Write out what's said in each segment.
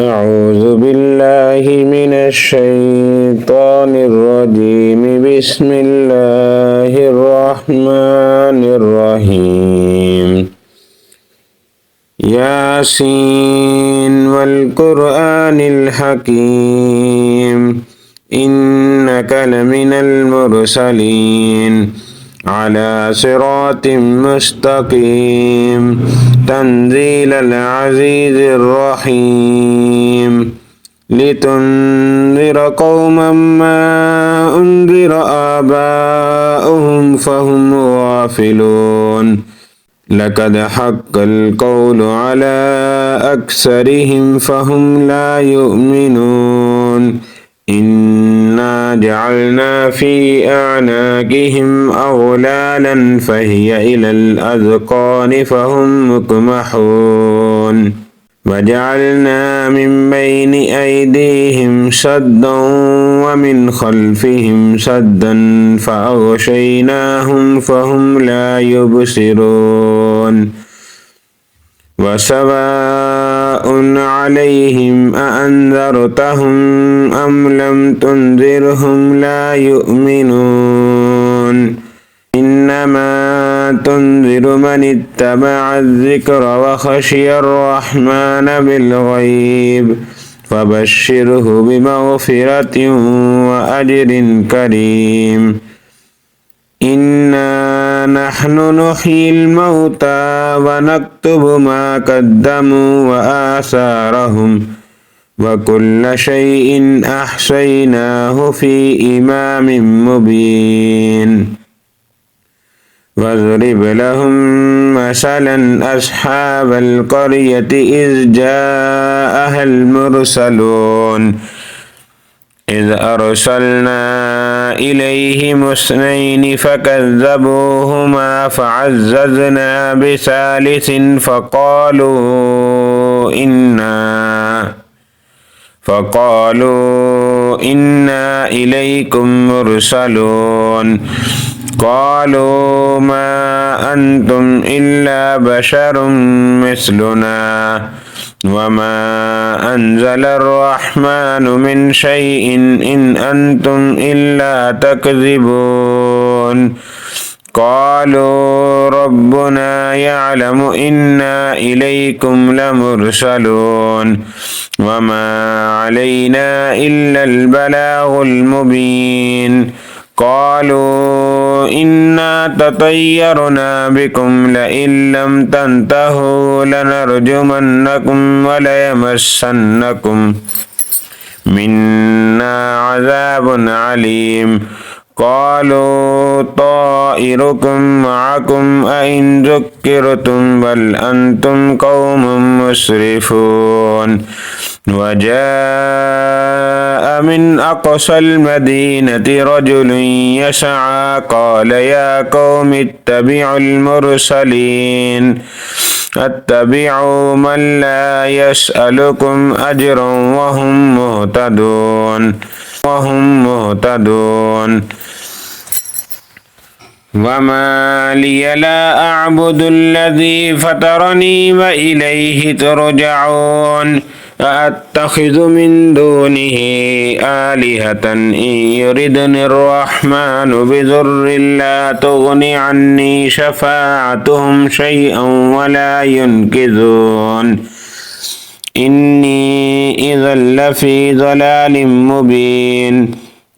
أعوذ بالله من الشيطان الرجيم. بسم الله الرحمن الرحيم. ياسين والقرآن الحكيم إنك لمن المرسلين على صراط مستقيم تنزيل العزيز الرحيم لتنذر قوما ما أنذر آباؤهم فهم غافلون. لقد حق القول على أكثرهم فهم لا يؤمنون. إنا جعلنا في أعناقهم أغلالا فهي إلى الأذقان فهم مقمحون. وجعلنا من بين أيديهم سدا ومن خلفهم سدا فأغشيناهم فهم لا يبصرون. وسواء عليهم أأنذرتهم أم لم تنذرهم لا يؤمنون. إنما تنذر من اتبع الذكر وخشي الرحمن بالغيب فبشره بمغفرة وأجر كريم. إنا نحن نحيي الموتى ونكتب ما قدموا وآثارهم وكل شيء أحصيناه في إمام مبين. واضرب لهم مثلا أصحاب القرية إذ جاءها المرسلون إذ أرسلنا إليهم اثنين فكذبوهما فعززنا بثالث فقالوا إنا إليكم مرسلون. قالوا ما أنتم إلا بشر مثلنا وما أنزل الرحمن من شيء إن أنتم إلا تكذبون. قالوا ربنا يعلم إنا إليكم لمرسلون وما علينا إلا البلاغ المبين. قالوا إنا تطيرنا بكم لئن لم تنتهوا لنرجمنكم وليمسنكم منا عذاب عليم. قالوا طائركم معكم أئن ذكرتم بل أنتم قوم مسرفون. وجاء من أقصى المدينة رجل يسعى قال يا قوم اتبعوا المرسلين اتبعوا من لا يسألكم أجرا وهم مهتدون. وما لي لا أعبد الذي فطرني وإليه ترجعون. أأتخذ من دونه آلهة إن يردني الرحمن بضر لا تغن عني شفاعتهم شيئا ولا ينقذون. إني إذا لفي ضلال مبين.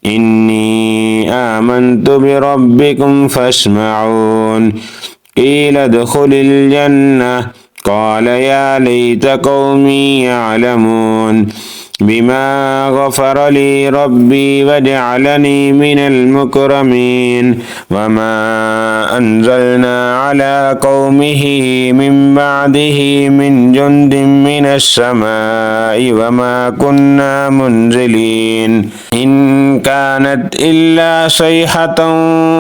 إني آمنت بربكم فاسمعون. قيل ادخل الجنة قال يا ليت قومي يعلمون بما غفر لي ربي وجعلني من المكرمين. وما أنزلنا على قومه من بعده من جند من السماء وما كنا منزلين. إن كانت إلا صيحة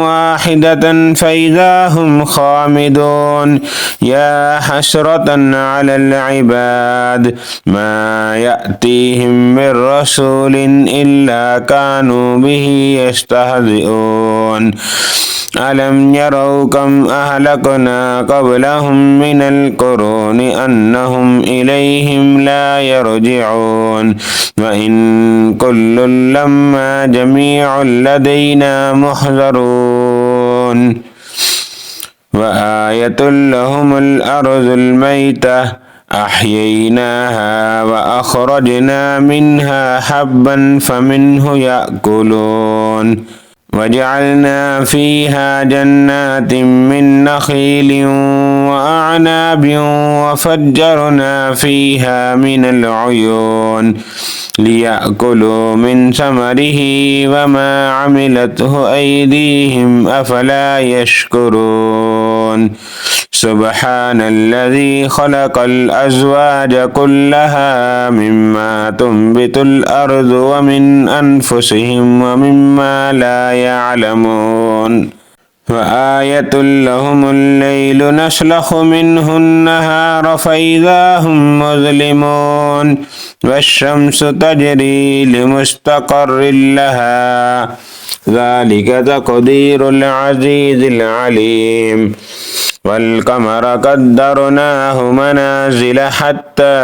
واحدة فإذا هم خامدون. يا حسرة على العباد ما يأتيهم من رسول إلا كانوا به يستهزئون. يعلمون ألم يروا كم أهلكنا قبلهم من القرون أنهم إليهم لا يرجعون وإن كل لما جميع لدينا محضرون وآية لهم الأرض الميتة أحييناها وأخرجنا منها حبا فمنه يأكلون وجعلنا فيها جنات من نخيل وأعناب وفجرنا فيها من العيون ليأكلوا من ثمره وما عملته أيديهم أفلا يشكرون سبحان الذي خلق الأزواج كلها مما تنبت الأرض ومن أنفسهم ومما لا يعلمون وآية لهم الليل نسلخ منه النهار فإذا هم مظلمون والشمس تجري لمستقر لها ذلك تقدير العزيز العليم والقمر قدرناه منازل حتى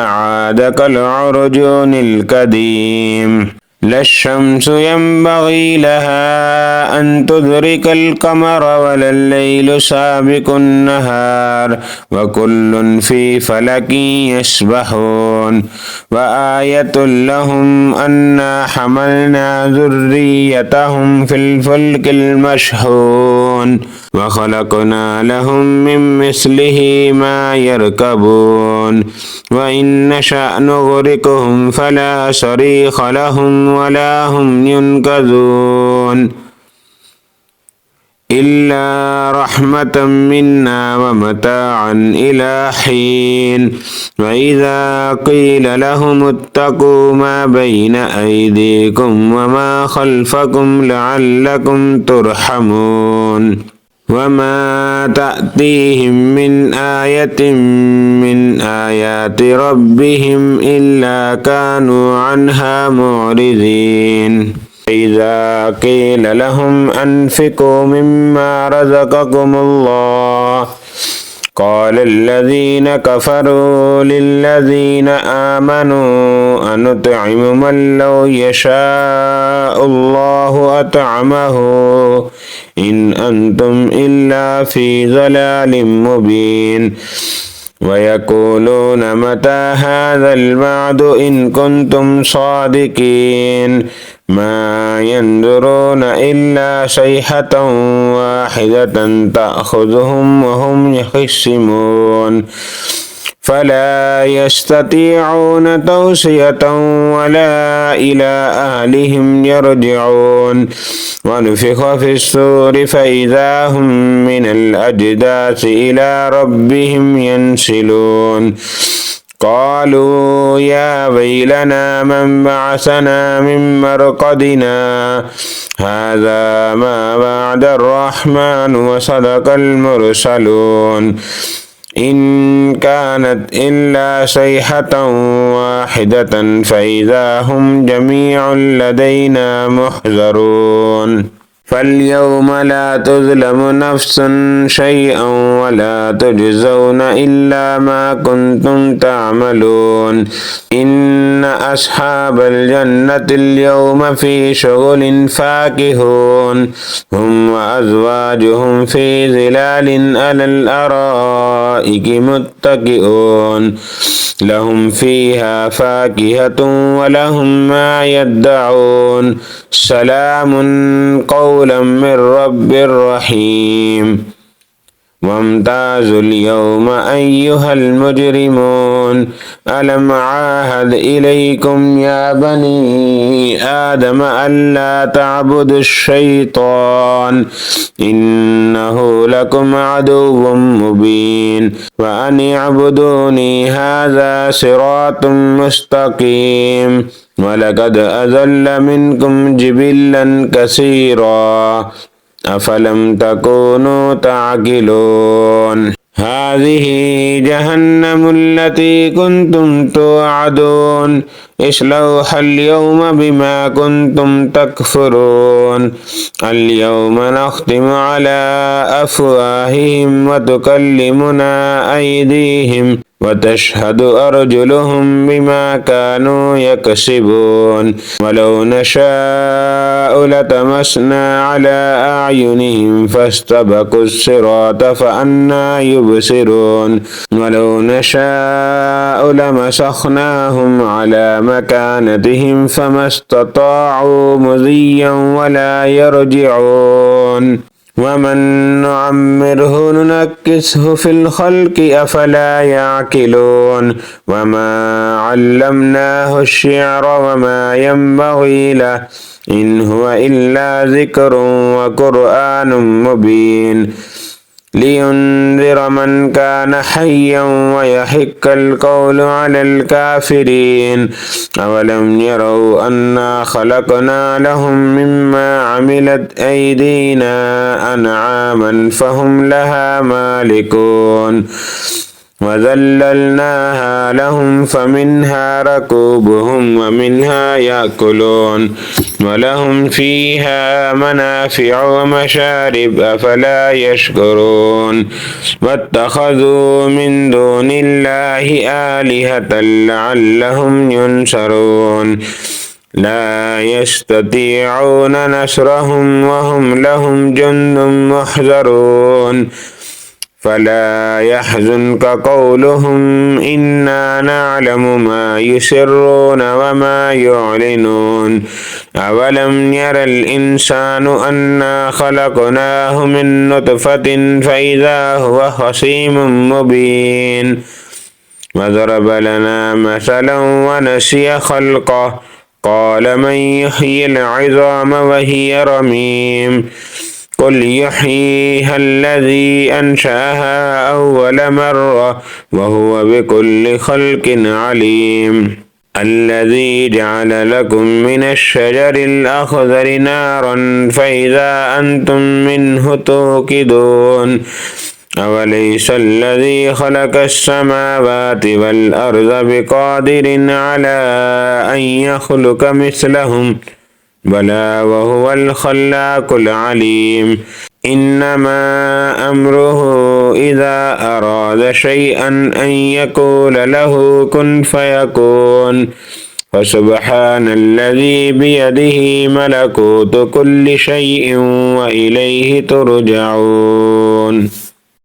عاد كالعرجون القديم لا الشمس ينبغي لها أن تدرك القمر ولا الليل سابق النهار وكل في فلك يسبحون وآية لهم أنا حملنا ذريتهم في الفلك المشحون وخلقنا لهم من مثله ما يركبون وإن نشأ نغرقهم فلا صريخ لهم ولا هم ينقذون إلا رحمة منا ومتاعا إلى حين وإذا قيل لهم اتقوا ما بين أيديكم وما خلفكم لعلكم ترحمون وما تأتيهم من آية من آيات ربهم إلا كانوا عنها معرضين إذا قيل لهم أنفقوا مما رزقكم الله قال الذين كفروا للذين آمنوا أنطعم من لو يشاء الله أطعمه إن أنتم إلا في ضلال مبين ويقولون متى هذا الوعد إن كنتم صادقين ما ينظرون إلا صيحة واحدة تأخذهم وهم يخصمون فلا يستطيعون توصية ولا إلى أهلهم يرجعون ونفخ في الصور فإذا هم من الأجداث إلى ربهم ينسلون قالوا يا ويلنا من بعثنا من مرقدنا هذا ما وعد الرحمن وصدق المرسلون إن كانت إلا صيحة واحدة فإذا هم جميع لدينا محضرون فاليوم لا تظلم نفس شيئا ولا تجزون إلا ما كنتم تعملون إن أصحاب الجنة اليوم في شغل فاكهون هم وأزواجهم في ظلال على الأرائك متكئون لهم فيها فاكهة ولهم ما يدعون سلام قولا من رب رحيم وامتازوا اليوم أيها المجرمون ألم عاهد إليكم يا بني آدم ألا تعبدوا الشيطان إنه لكم عدو مبين وأن اعبدوني هذا صراط مستقيم ولقد أضل منكم جبلا كثيرا أفلم تكونوا تعقلون هذه جهنم التي كنتم توعدون اصلوها اليوم بما كنتم تكفرون اليوم نختم على أفواههم وتكلمنا أيديهم وتشهد أرجلهم بما كانوا يكسبون ولو نشاء لطمسنا على أعينهم فاستبقوا الصراط فأنى يبصرون ولو نشاء لمسخناهم على مكانتهم فما استطاعوا مضيا ولا يرجعون ومن نعمره ننكسه في الخلق أفلا يعقلون وما علمناه الشعر وما ينبغي له إن هو إلا ذكر وقرآن مبين لينذر من كان حيا ويحق القول على الكافرين أولم يروا أنا خلقنا لهم مما عملت أيدينا أنعاما فهم لها مالكون وذللناها لهم فمنها ركوبهم ومنها يأكلون ولهم فيها منافع ومشارب أفلا يشكرون واتخذوا من دون الله آلهة لعلهم ينصرون لا يستطيعون نصرهم وهم لهم جند محضرون فلا يحزنك قولهم إنا نعلم ما يسرون وما يعلنون أولم ير الإنسان أنا خلقناه من نطفة فإذا هو خصيم مبين وضرب لنا مثلا ونسي خلقه قال من يحيي العظام وهي رميم قل يحييها الذي أنشأها أول مرة وهو بكل خلق عليم الذي جعل لكم من الشجر الأخضر نارا فإذا أنتم منه توقدون أوليس الذي خلق السماوات والأرض بقادر على أن يخلق مثلهم بلى وهو الخلاق العليم إنما أمره إذا أراد شيئا أن يقول له كن فيكون فسبحان الذي بيده ملكوت كل شيء وإليه ترجعون.